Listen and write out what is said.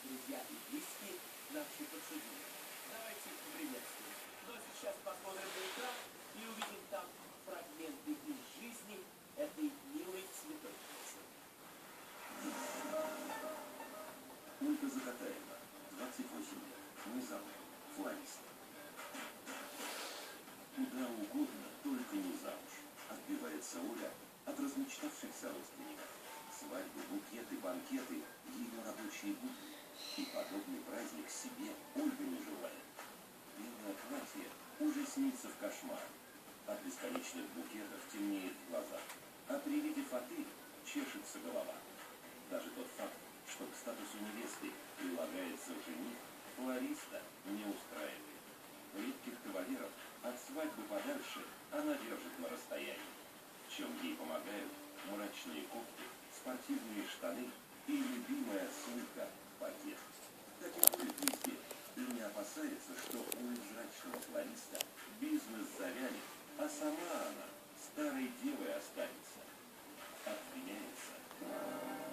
Друзья и близкие наши подсудимые. Давайте их поприветствуем. Но сейчас посмотрим на экран и увидим там фрагменты из жизни этой милой цветочницы. Ольга Закатаева, 28 лет, не замуж, флорист. Куда угодно, только не замуж. Отбивается Оля от размечтавшихся родственников. Свадьбы, букеты, банкеты – ее рабочие будни. И подобный праздник себе Ольга не желает. Белое платье уже снится в кошмаре. От бесконечных букетов темнеет в глазах. А при виде фаты чешется голова. Даже тот факт, что к статусу невесты прилагается жених, флориста не устраивает. Редких кавалеров от свадьбы подальше она держит на расстоянии. В чем ей помогают мрачные кофты, спортивные штаны и любимая сумка пакет. Так и ходит везде и не опасается, что у невзрачного флориста бизнес завянет, а сама она старой девой останется. Обвиняется.